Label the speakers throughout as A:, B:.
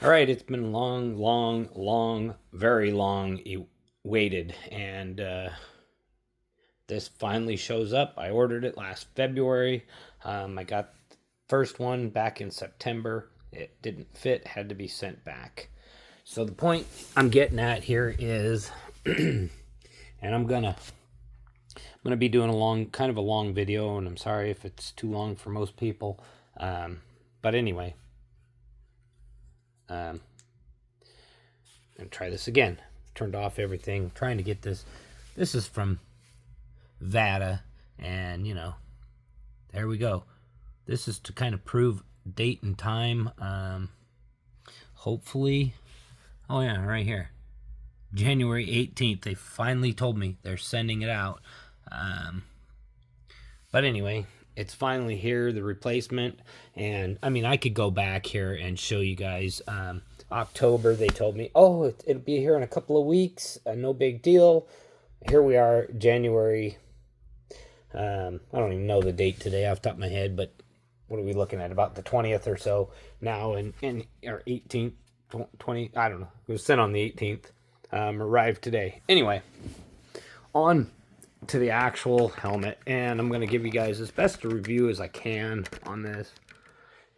A: All right, it's been long, very long waited, and this finally shows up. I ordered it last February. I got the first one back in September. It didn't fit, had to be sent back. So the point I'm getting at here is, and I'm gonna be doing kind of a long video, and I'm sorry if it's too long for most people. But anyway, um, and try this again. Turned off everything, trying to get this. This is from Vata, and there we go. This is to kind of prove date and time. Hopefully, oh yeah, right here, January 18th. They finally told me they're sending it out. But anyway, it's finally here, the replacement. And I mean, I could go back here and show you guys. October, they told me, oh, it'll be here in a couple of weeks. No big deal. Here we are, January. I don't even know the date today off the top of my head, but what are we looking at? About the 20th or so now, or 18th, 20, I don't know. It was sent on the 18th. Arrived today. Anyway, on to the actual helmet, and I'm going to give you guys as best a review as I can on this.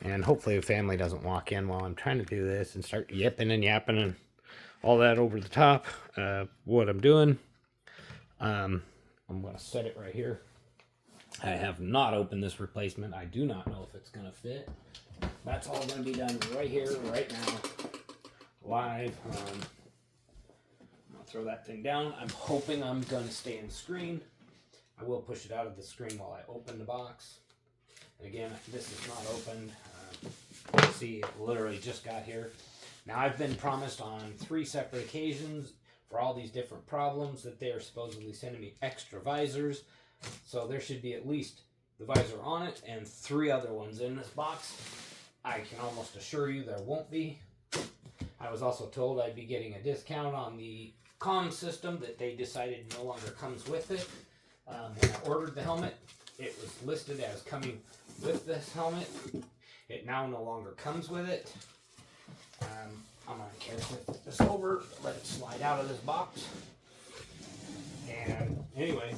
A: And hopefully the family doesn't walk in while I'm trying to do this and start yipping and yapping and all that over the top. What I'm doing. I'm going to set it right here. I have not opened this replacement. I do not know if it's going to fit. That's all going to be done right here, right now, live. I'm going to throw that thing down. I'm hoping I'm going to stay in screen. I will push it out of the screen while I open the box. And again, this is not opened. See, it literally just got here. Now, I've been promised on 3 separate occasions for all these different problems that they are supposedly sending me extra visors. So there should be at least the visor on it and 3 other ones in this box. I can almost assure you there won't be. I was also told I'd be getting a discount on the comm system that they decided no longer comes with it. When I ordered the helmet, it was listed as coming with this helmet. It now no longer comes with it. I'm going to carefully flip this over, let it slide out of this box. And anyway,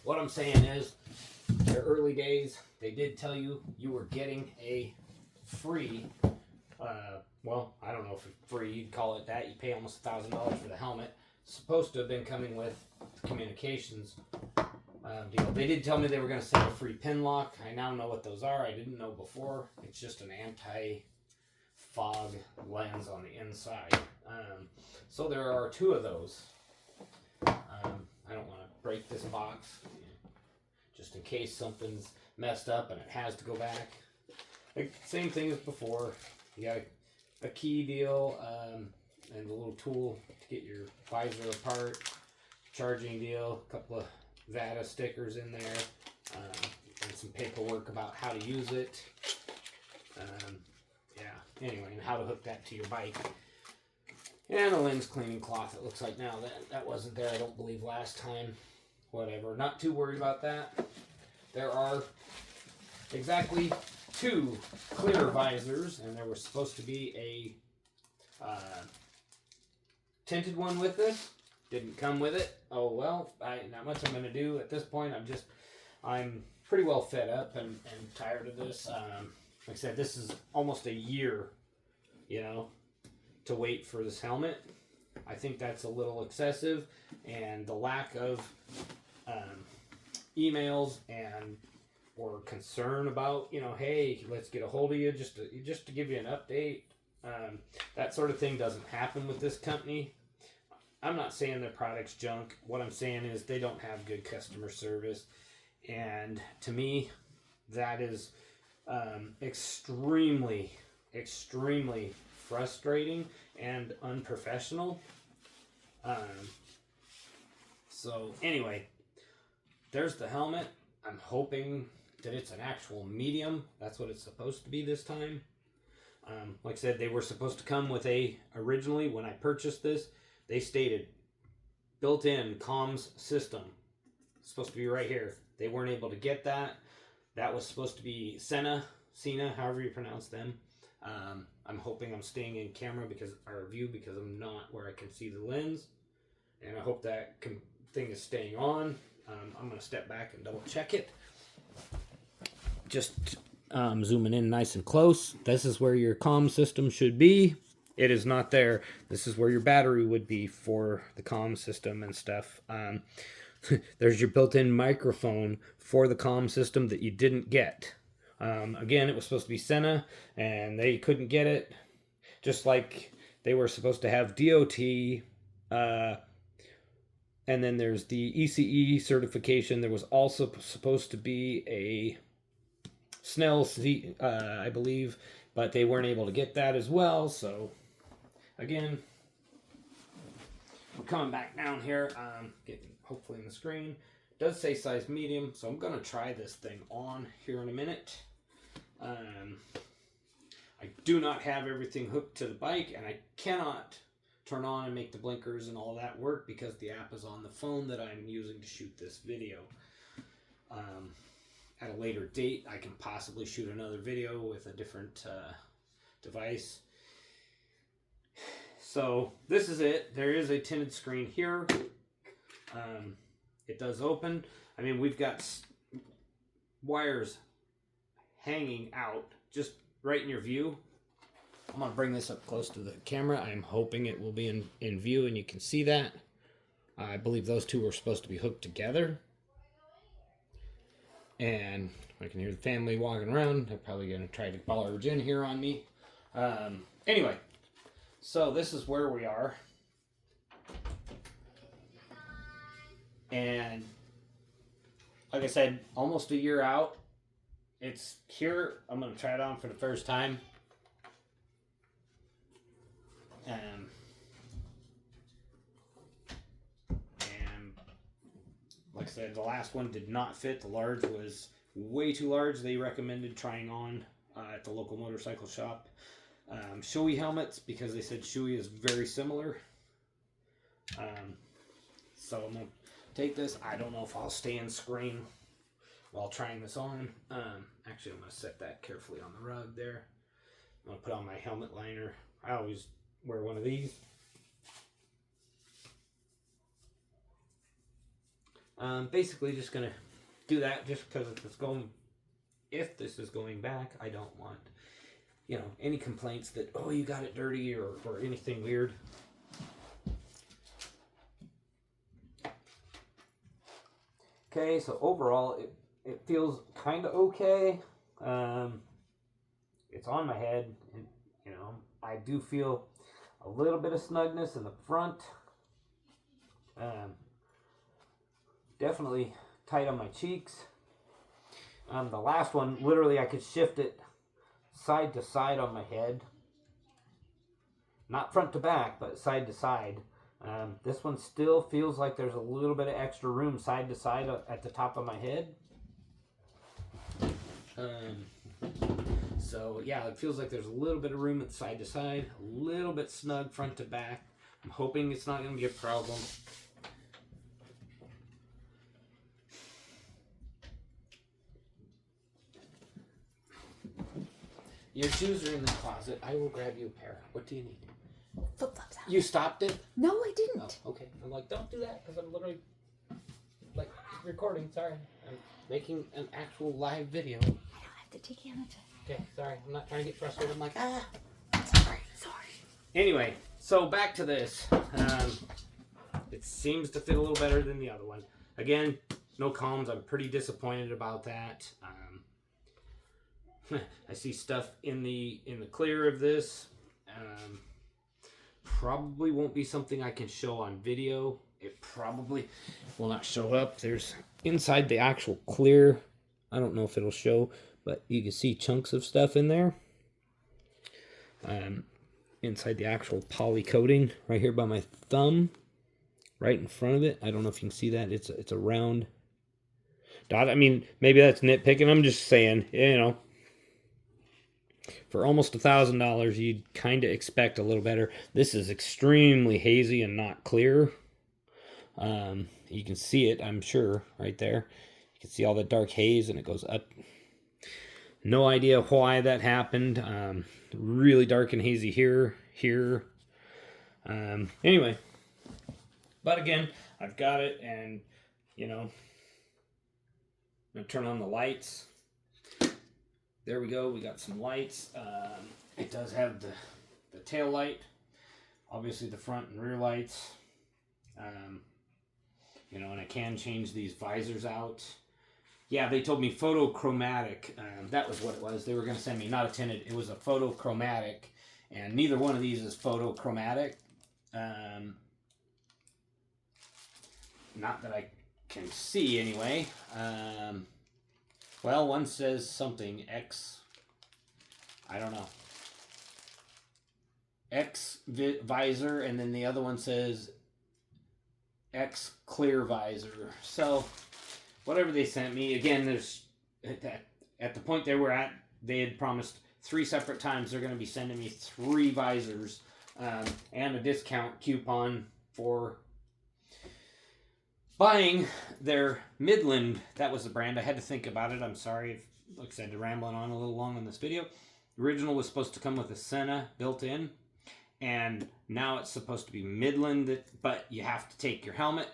A: what I'm saying is, their early days, they did tell you were getting a free, well, I don't know if it's free, you'd call it that. You pay almost $1,000 for the helmet. It's supposed to have been coming with communications deal. They did tell me they were going to send a free pin lock. I now know what those are. I didn't know before. It's just an anti-fog lens on the inside. So there are 2 of those. I don't want to break this box just in case something's messed up and it has to go back. Same thing as before. You got a key deal and a little tool to get your visor apart. Charging deal, a couple of Vata stickers in there, and some paperwork about how to use it. Yeah, anyway, and how to hook that to your bike. And a lens cleaning cloth, it looks like now. That wasn't there, I don't believe, last time. Whatever, not too worried about that. There are exactly 2 clear visors, and there was supposed to be a tinted one with this. Didn't come with it. Oh well, not much I'm going to do at this point. I'm pretty well fed up and tired of this. Like I said, this is almost a year, to wait for this helmet. I think that's a little excessive, and the lack of emails or concern about, hey, let's get a hold of you just to give you an update. That sort of thing doesn't happen with this company. I'm not saying their product's junk. What I'm saying is they don't have good customer service. And to me, that is extremely frustrating and unprofessional. So anyway, there's the helmet. I'm hoping that it's an actual medium. That's what it's supposed to be this time. Like I said, they were supposed to come with originally when I purchased this, they stated built-in comms system. It's supposed to be right here. They weren't able to get that. That was supposed to be Cena, however you pronounce them. I'm hoping I'm staying in camera or view because I'm not where I can see the lens. And I hope that thing is staying on. I'm going to step back and double check it. Just zooming in nice and close. This is where your comm system should be. It is not there. This is where your battery would be for the comm system and stuff. There's your built-in microphone for the comm system that you didn't get. Again, it was supposed to be Senna, and they couldn't get it. Just like they were supposed to have DOT, and then there's the ECE certification. There was also supposed to be a Snell, I believe, but they weren't able to get that as well. So, again, we're coming back down here, getting hopefully in the screen. It does say size medium, so I'm going to try this thing on here in a minute. I do not have everything hooked to the bike, and I cannot turn on and make the blinkers and all that work because the app is on the phone that I'm using to shoot this video. At a later date, I can possibly shoot another video with a different device. So this is it. There is a tinted screen here. It does open. I mean, we've got wires hanging out just right in your view. I'm going to bring this up close to the camera. I'm hoping it will be in view and you can see that. I believe those two were supposed to be hooked together. And I can hear the family walking around. They're probably going to try to barge in here on me. Anyway, so this is where we are. And like I said, almost a year out. It's here. I'm going to try it on for the first time. And like I said, the last one did not fit. The large was way too large. They recommended trying on at the local motorcycle shop. Shoei helmets, because they said Shoei is very similar. So I'm going to take this. I don't know if I'll stay in screen while trying this on. Actually, I'm going to set that carefully on the rug there. I'm going to put on my helmet liner. I always wear one of these. Basically just going to do that just because if this is going back, I don't want, any complaints that, oh, you got it dirty or anything weird. Okay, so overall, it feels kind of okay. It's on my head. And, I do feel a little bit of snugness in the front. Definitely tight on my cheeks. The last one, literally, I could shift it side to side on my head. Not front to back, but side to side. This one still feels like there's a little bit of extra room side to side at the top of my head. So yeah, it feels like there's a little bit of room at side to side, a little bit snug front to back. I'm hoping it's not going to be a problem. Your shoes are in the closet. I will grab you a pair. What do you need?
B: Flip-flops out.
A: You stopped it?
B: No, I didn't.
A: Oh, okay. I'm like, don't do that because I'm literally recording. Sorry. I'm making an actual live video.
B: I don't have to take you on it.
A: Okay, sorry. I'm not trying to get frustrated. I'm like,
B: Sorry.
A: Anyway, so back to this. It seems to fit a little better than the other one. Again, no comms. I'm pretty disappointed about that. I see stuff in the clear of this. Probably won't be something I can show on video. It probably will not show up. There's inside the actual clear. I don't know if it'll show, but you can see chunks of stuff in there. Inside the actual poly coating right here by my thumb, right in front of it. I don't know if you can see that. It's a round dot. I mean, maybe that's nitpicking. I'm just saying, for almost $1,000, you'd kind of expect a little better. This is extremely hazy and not clear. You can see it, I'm sure, right there. You can see all the dark haze, and it goes up. No idea why that happened. really dark and hazy here. Anyway, but again, I've got it, and you know, I'm gonna turn on the lights. There we go. We got some lights. It does have the tail light, obviously the front and rear lights. You know, and I can change these visors out. Yeah, they told me photochromatic. That was what it was. They were going to send me not a tinted. It was a photochromatic, and neither one of these is photochromatic. Not that I can see anyway. Well, one says something X. I don't know. X visor, and then the other one says X clear visor. So whatever they sent me, again, there's at the point they were at, they had promised 3 separate times they're going to be sending me 3 visors and a discount coupon for buying their Midland. That was the brand. I had to think about it. I'm sorry if, like I said, rambling on a little long on this video. The original was supposed to come with a Senna built in, and now it's supposed to be Midland, but you have to take your helmet,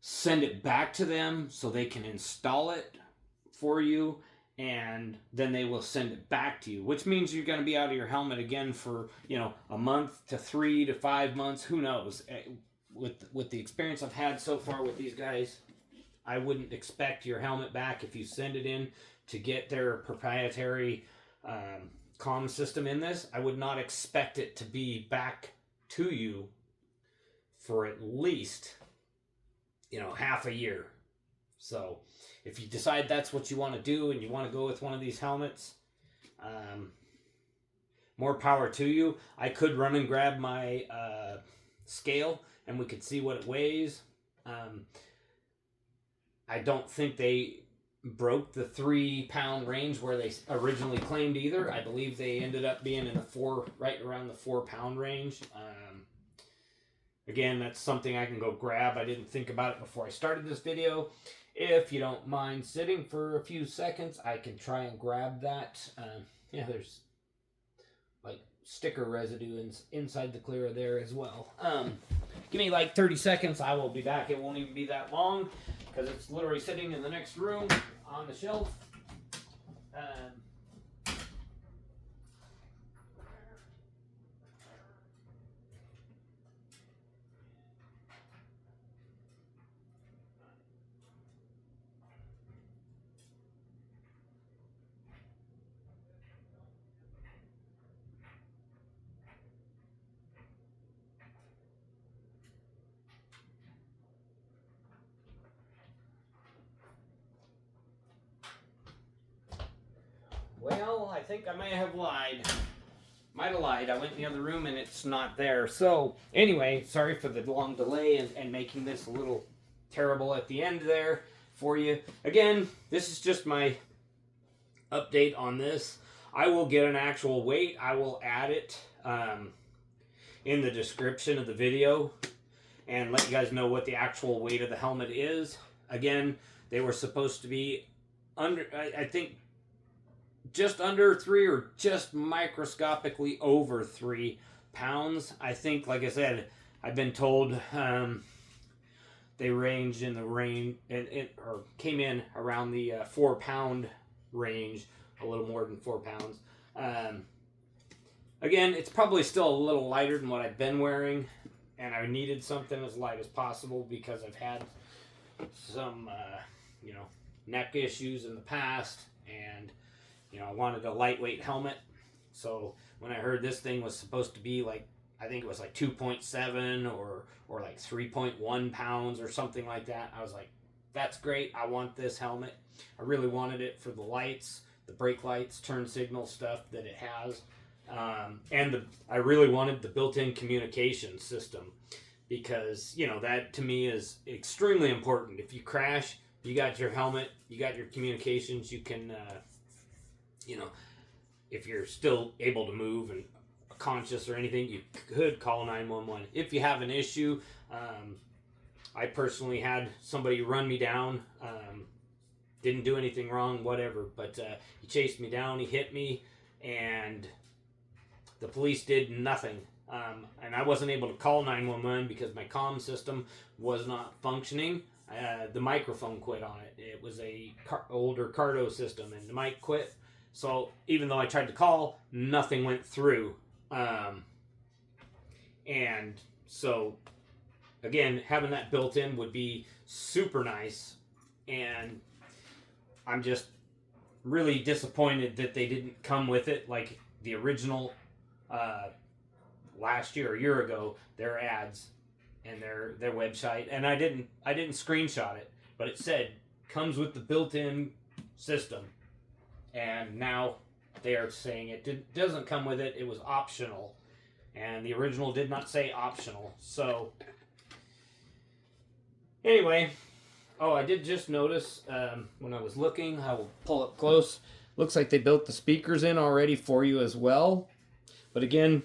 A: send it back to them so they can install it for you, and then they will send it back to you, which means you're going to be out of your helmet again for, you know, a month to 3 to 5 months. Who knows? With the experience I've had so far with these guys, I wouldn't expect your helmet back if you send it in to get their proprietary comm system in this. I would not expect it to be back to you for at least, you know, half a year. So if you decide that's what you want to do and you want to go with one of these helmets, more power to you. I could run and grab my scale and we could see what it weighs. I don't think they broke the 3-pound range where they originally claimed either. I believe they ended up being in the right around the 4-pound range. Again, that's something I can go grab. I didn't think about it before I started this video. If you don't mind sitting for a few seconds, I can try and grab that. Yeah, there's like sticker residue inside the clear there as well. Give me like 30 seconds. I will be back. It won't even be that long because it's literally sitting in the next room on the shelf. Well, I think I may have lied. Might have lied. I went in the other room and it's not there. So, anyway, sorry for the long delay and making this a little terrible at the end there for you. Again, this is just my update on this. I will get an actual weight. I will add it in the description of the video and let you guys know what the actual weight of the helmet is. Again, they were supposed to be under, I think, just under 3 or just microscopically over 3 pounds. I think, like I said, I've been told they ranged in the range, or came in around the 4-pound range, a little more than 4 pounds. Again, it's probably still a little lighter than what I've been wearing, and I needed something as light as possible because I've had some, you know, neck issues in the past, and you know, I wanted a lightweight helmet. So when I heard this thing was supposed to be like, I think it was like 2.7 or like 3.1 pounds or something like that, I was like, that's great. I want this helmet. I really wanted it for the lights, the brake lights, turn signal stuff that it has. And I really wanted the built-in communication system because, you know, that to me is extremely important. If you crash, you got your helmet, you got your communications, you can... you know, if you're still able to move and conscious or anything, you could call 911. If you have an issue, I personally had somebody run me down, didn't do anything wrong, whatever, but he chased me down, he hit me, and the police did nothing. And I wasn't able to call 911 because my comm system was not functioning. The microphone quit on it. It was a older Cardo system, and the mic quit. So even though I tried to call, nothing went through. And so, again, having that built in would be super nice. And I'm just really disappointed that they didn't come with it like the original last year, a year ago, their ads and their website. And I didn't screenshot it, but it said comes with the built-in system. And now they are saying it doesn't come with it. It was optional, and the original did not say optional. So anyway, I did just notice when I was looking, I will pull up close. Looks like they built the speakers in already for you as well. But again,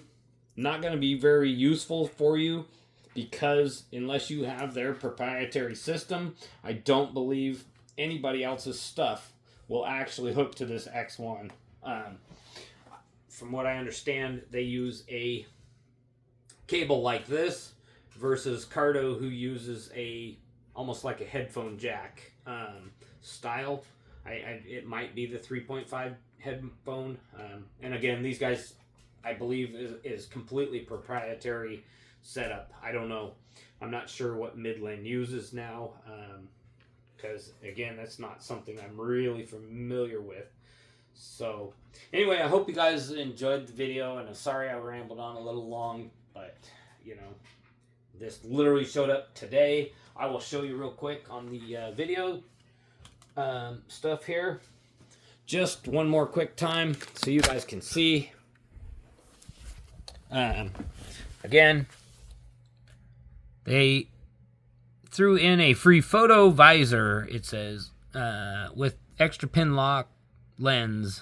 A: not going to be very useful for you because unless you have their proprietary system, I don't believe anybody else's stuff will actually hook to this X1. From what I understand, they use a cable like this versus Cardo, who uses almost like a headphone jack style. It might be the 3.5 headphone. And again, these guys, I believe, is completely proprietary setup. I don't know. I'm not sure what Midland uses now. Because again, that's not something I'm really familiar with. So anyway, I hope you guys enjoyed the video, and I'm sorry I rambled on a little long, but this literally showed up today. I will show you real quick on the video stuff here. Just one more quick time so you guys can see. Again, they threw in a free photo visor, it says, with extra pin lock lens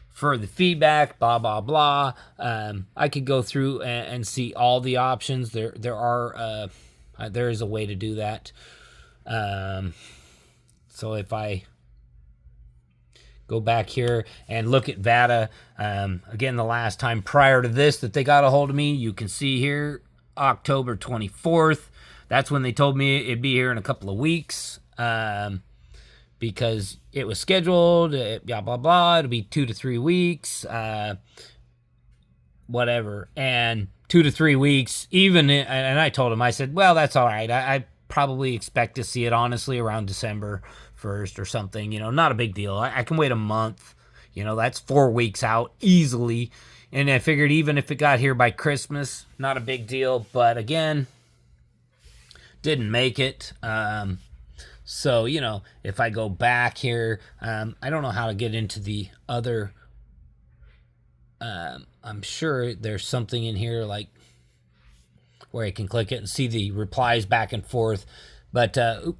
A: for the feedback, blah, blah, blah. I could go through and see all the options. There is a way to do that. So if I go back here and look at Vata, again, the last time prior to this that they got a hold of me, you can see here, October 24th. That's when they told me it'd be here in a couple of weeks, because it was scheduled, blah, blah, blah. It'll be 2 to 3 weeks, whatever. And 2 to 3 weeks, and I told him, I said, well, that's all right. I probably expect to see it, honestly, around December 1st or something. Not a big deal. I can wait a month. That's 4 weeks out easily. And I figured even if it got here by Christmas, not a big deal. But again, didn't make it. So, if I go back here, I don't know how to get into the other. I'm sure there's something in here like where I can click it and see the replies back and forth. But I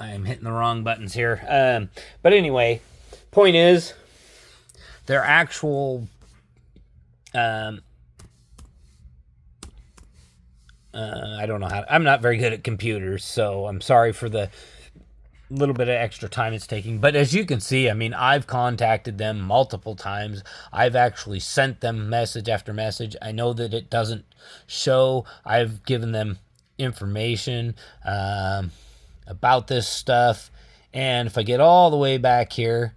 A: am hitting the wrong buttons here. But anyway, point is, their actual I don't know I'm not very good at computers, so I'm sorry for the little bit of extra time it's taking. But as you can see, I've contacted them multiple times. I've actually sent them message after message. I know that it doesn't show. I've given them information about this stuff. And if I get all the way back here,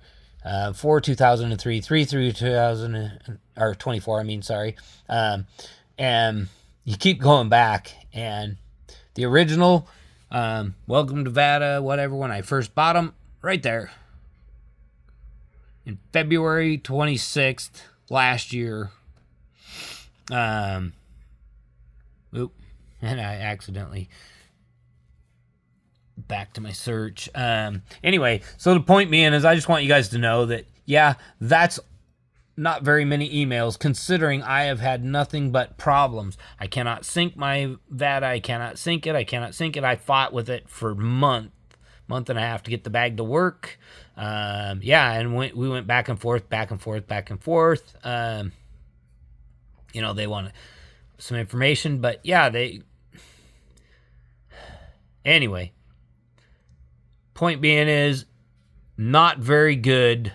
A: for 2003, 3 through 2024, and you keep going back, and the original, welcome to Vata, whatever, when I first bought them, right there, in February 26th, last year, and I accidentally back to my search. Anyway, so the point being is I just want you guys to know that, yeah, that's not very many emails, considering I have had nothing but problems. I cannot sync my Vata. I cannot sync it. I fought with it for month and a half to get the bag to work. And we went back and forth. They want some information, but yeah, anyway, point being is, not very good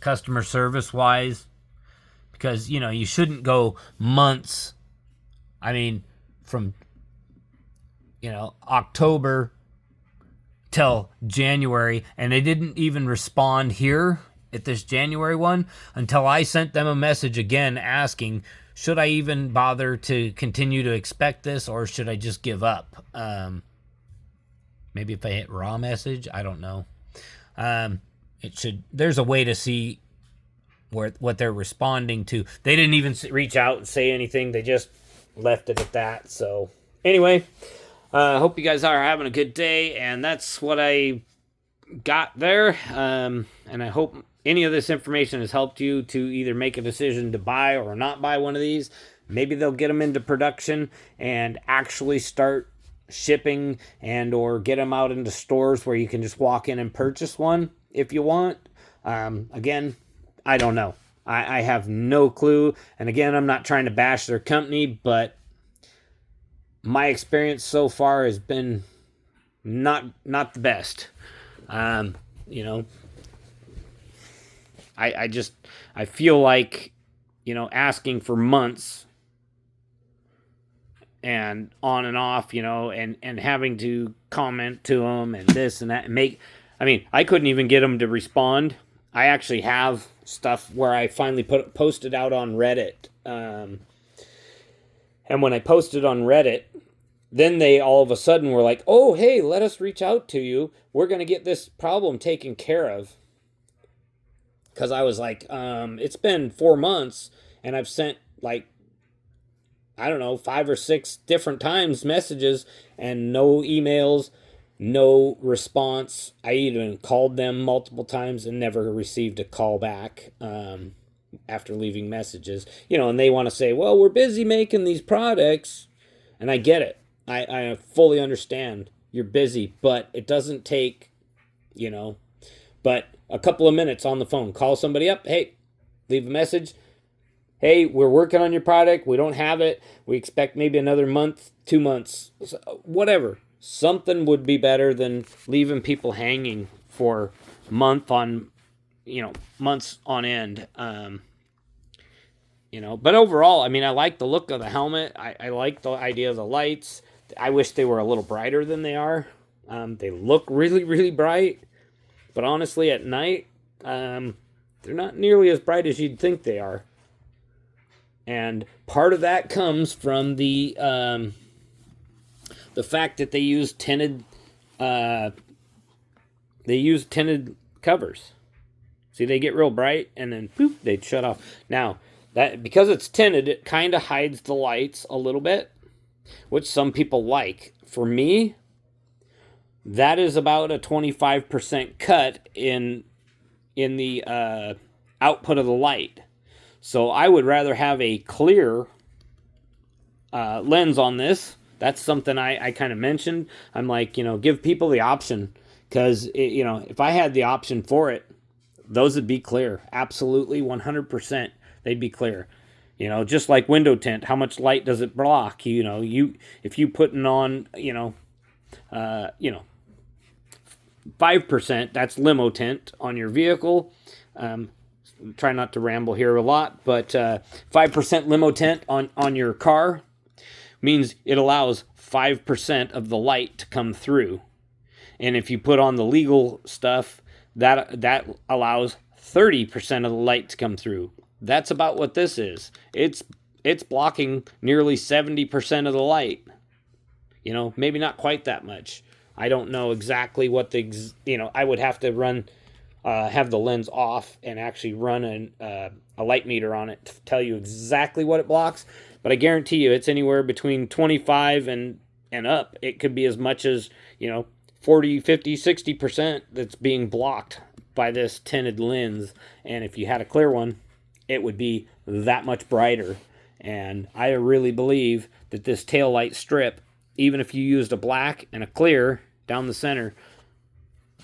A: customer service wise, because you shouldn't go months. I mean, from October till January, and they didn't even respond here at this January one until I sent them a message again asking, should I even bother to continue to expect this, or should I just give up? Maybe if I hit raw message, I don't know. There's a way to see what they're responding to. They didn't even reach out and say anything. They just left it at that. So anyway, hope you guys are having a good day, and that's what I got there. And I hope any of this information has helped you to either make a decision to buy or not buy one of these. Maybe they'll get them into production and actually start shipping, and or get them out into stores where you can just walk in and purchase one if you want. Again, I don't know. I have no clue. And again, I'm not trying to bash their company, but my experience so far has been not the best. I feel like, asking for months and on and off, and having to comment to them and this and that, and I couldn't even get them to respond. I actually have stuff where I finally posted out on Reddit. And when I posted on Reddit, then they all of a sudden were like, oh, hey, let us reach out to you. We're going to get this problem taken care of. Because I was like, it's been 4 months, and I've sent, 5 or 6 different times messages, and no emails, no response. I even called them multiple times and never received a call back after leaving messages. And they want to say, well, we're busy making these products. And I get it. I fully understand you're busy, but it doesn't take, but a couple of minutes on the phone. Call somebody up. Hey, leave a message. Hey, we're working on your product. We don't have it. We expect maybe another month, 2 months, whatever. Something would be better than leaving people hanging for months on end. But overall, I like the look of the helmet. I like the idea of the lights. I wish they were a little brighter than they are. They look really, really bright. But honestly, at night, they're not nearly as bright as you'd think they are. And part of that comes from the fact that they use tinted covers. See, they get real bright and then poof, they'd shut off. Now, that because it's tinted, it kind of hides the lights a little bit, which some people like. For me, that is about a 25% cut in the output of the light. So I would rather have a clear lens on this. That's something I kind of mentioned. I'm like, give people the option, because if I had the option for it, those would be clear. Absolutely, 100%, they'd be clear. Just like window tint, how much light does it block? If you putting on 5%, that's limo tint on your vehicle. Try not to ramble here a lot, but 5% limo tint on your car means it allows 5% of the light to come through. And if you put on the legal stuff, that allows 30% of the light to come through. That's about what this is. It's blocking nearly 70% of the light. Maybe not quite that much. I don't know exactly what I would have to have the lens off and actually run a light meter on it to tell you exactly what it blocks. But I guarantee you it's anywhere between 25 and up. It could be as much as, 40, 50, 60% that's being blocked by this tinted lens. And if you had a clear one, it would be that much brighter. And I really believe that this tail light strip, even if you used a black and a clear down the center,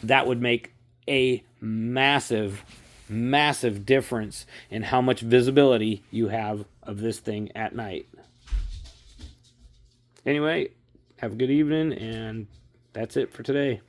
A: that would make a massive difference in how much visibility you have of this thing at night. Anyway, have a good evening, and that's it for today.